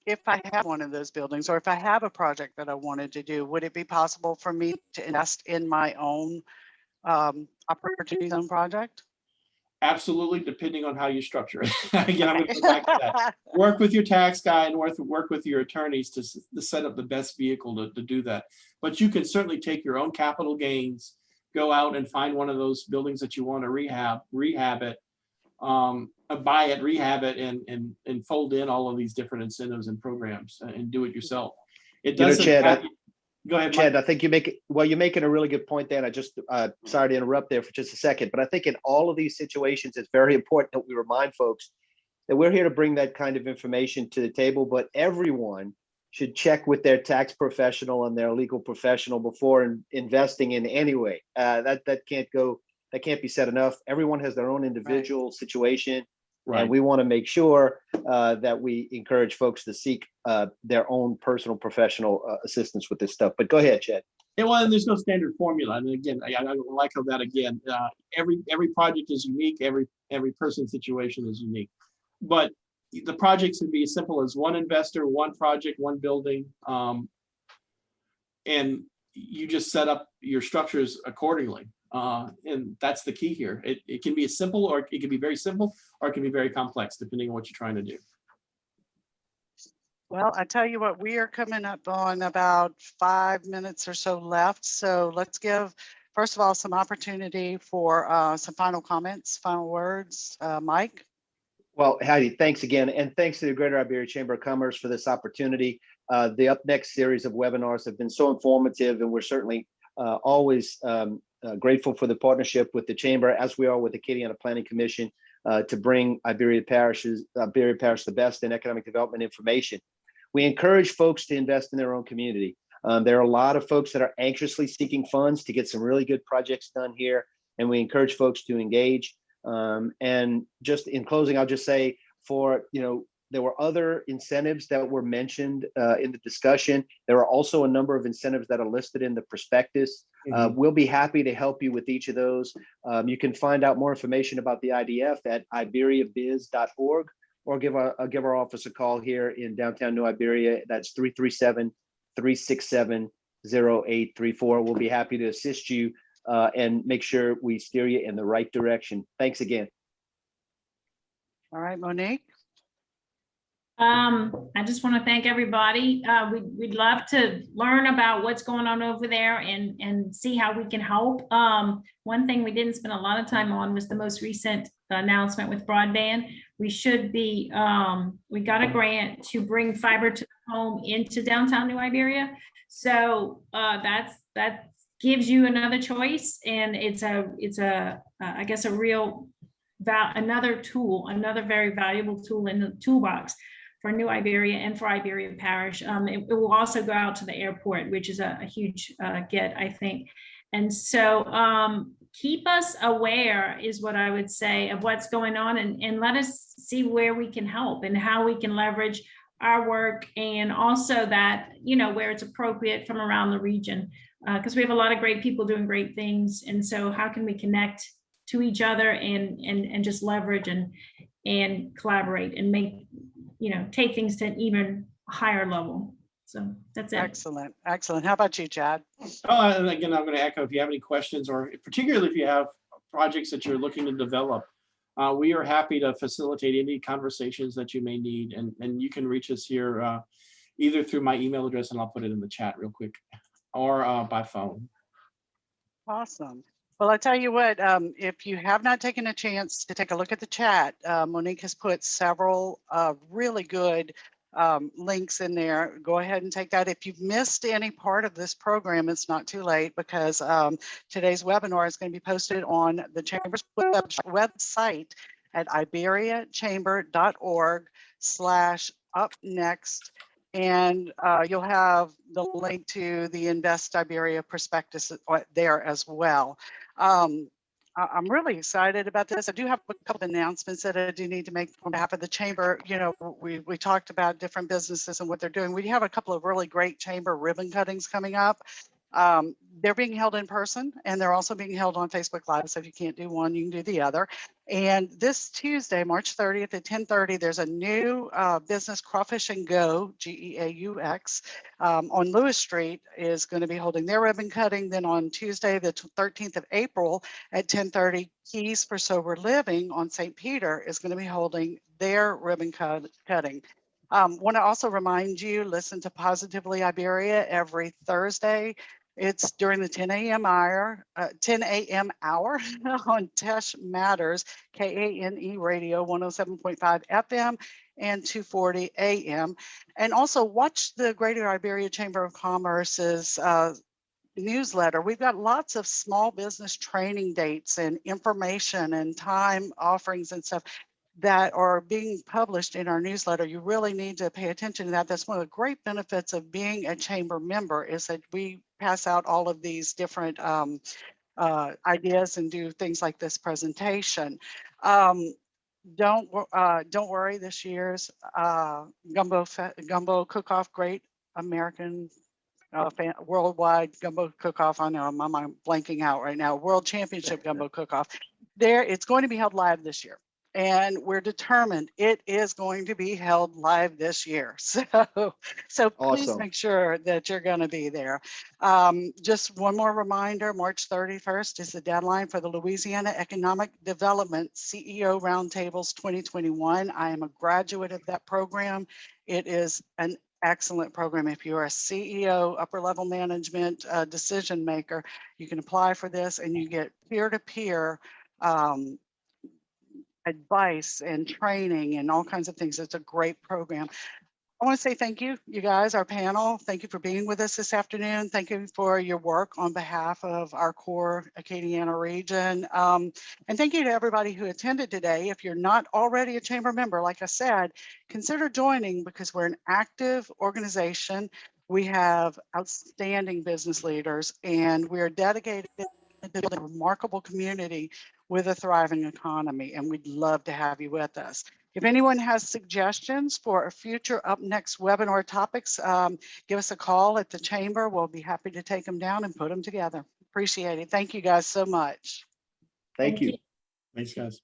if I have one of those buildings, or if I have a project that I wanted to do, would it be possible for me to invest in my own opportunity zone project? Absolutely, depending on how you structure it. Again, I'm going to go back to that. Work with your tax guy and work with your attorneys to set up the best vehicle to do that. But you can certainly take your own capital gains, go out and find one of those buildings that you want to rehab it, buy it, rehab it, and fold in all of these different incentives and programs and do it yourself. It doesn't. Chad, go ahead, Chad. Mike. I think you're making a really good point there. And I just sorry to interrupt there for just a second, but I think in all of these situations, it's very important that we remind folks that we're here to bring that kind of information to the table. But everyone should check with their tax professional and their legal professional before investing in any way. That can't be said enough. Everyone has their own individual situation. Right. And we want to make sure that we encourage folks to seek their own personal professional assistance with this stuff. But go ahead, Chad. Yeah, well, and there's no standard formula. And again, I like how that again. Every project is unique. Every person's situation is unique. But the projects can be as simple as one investor, one project, one building, and you just set up your structures accordingly. And that's the key here. It can be as simple, or it can be very simple, or it can be very complex, depending on what you're trying to do. Well, I tell you what, we are coming up on about 5 minutes or so left. So let's give, first of all, some opportunity for some final comments, final words. Mike? Well, Heidi, thanks again. And thanks to the Greater Iberia Chamber of Commerce for this opportunity. The Up Next series of webinars have been so informative, and we're certainly always grateful for the partnership with the Chamber, as we are with the Acadiana Planning Commission, to bring Iberia Parish the best in economic development information. We encourage folks to invest in their own community. There are a lot of folks that are anxiously seeking funds to get some really good projects done here, and we encourage folks to engage. And just in closing, I'll just say there were other incentives that were mentioned in the discussion. There are also a number of incentives that are listed in the prospectus. We'll be happy to help you with each of those. You can find out more information about the IDF at iberiabiz.org, or give our office a call here in downtown New Iberia. That's 337-367-0834. We'll be happy to assist you and make sure we steer you in the right direction. Thanks again. All right, Monique. I just want to thank everybody. We'd love to learn about what's going on over there and see how we can help. One thing we didn't spend a lot of time on was the most recent announcement with broadband. We should be, we got a grant to bring fiber to the home into downtown New Iberia. So that's gives you another choice, and it's a I guess a real another tool, another very valuable tool in the toolbox for New Iberia and for Iberia Parish. It will also go out to the airport, which is a huge get, I think. And so keep us aware is what I would say of what's going on, and let us see where we can help and how we can leverage our work, and also that, you know, where it's appropriate from around the region, because we have a lot of great people doing great things. And so how can we connect to each other and just leverage and collaborate and make, you know, take things to an even higher level. So that's it. Excellent. Excellent. How about you, Chad? Oh, and again, I'm going to echo, if you have any questions, or particularly if you have projects that you're looking to develop, we are happy to facilitate any conversations that you may need. And you can reach us here either through my email address, and I'll put it in the chat real quick, or by phone. Awesome. Well, I tell you what, if you have not taken a chance to take a look at the chat, Monique has put several really good links in there. Go ahead and take that. If you've missed any part of this program, it's not too late, because today's webinar is going to be posted on the Chamber's website at iberiachamber.org/upnext. And you'll have the link to the Invest Iberia prospectus there as well. I'm really excited about this. I do have a couple of announcements that I do need to make on behalf of the Chamber. You know, we talked about different businesses and what they're doing. We have a couple of really great Chamber ribbon cuttings coming up. They're being held in person, and they're also being held on Facebook Live. So if you can't do one, you can do the other. And this Tuesday, March 30th at 10:30, there's a new business, Crawfish and Go, GEAUX, on Lewis Street is going to be holding their ribbon cutting. Then on Tuesday, the 13th of April at 10:30, Keys for Sober Living on St. Peter is going to be holding their ribbon cutting. Want to also remind you, listen to Positively Iberia every Thursday. It's during the 10 a.m. hour on Tesh Matters, KANE Radio 107.5 FM and 240 AM. And also watch the Greater Iberia Chamber of Commerce's newsletter. We've got lots of small business training dates and information and time offerings and stuff that are being published in our newsletter. You really need to pay attention to that. That's one of the great benefits of being a chamber member, is that we pass out all of these different ideas and do things like this presentation. Don't worry, this year's gumbo cook-off, Great American Worldwide Gumbo Cook-Off. I know I'm blanking out right now. World Championship Gumbo Cook-Off. It's going to be held live this year. And we're determined it is going to be held live this year. So please Awesome. make sure that you're going to be there. Just one more reminder, March 31st is the deadline for the Louisiana Economic Development CEO Roundtables 2021. I am a graduate of that program. It is an excellent program. If you're a CEO, upper level management decision maker, you can apply for this, and you get peer-to-peer advice and training and all kinds of things. It's a great program. I want to say thank you, you guys, our panel. Thank you for being with us this afternoon. Thank you for your work on behalf of our core Acadiana region. And thank you to everybody who attended today. If you're not already a chamber member, like I said, consider joining, because we're an active organization. We have outstanding business leaders, and we are dedicated to building a remarkable community with a thriving economy, and we'd love to have you with us. If anyone has suggestions for a future Up Next webinar topics, give us a call at the Chamber. We'll be happy to take them down and put them together. Appreciate it. Thank you guys so much. Thank you. Thanks, guys.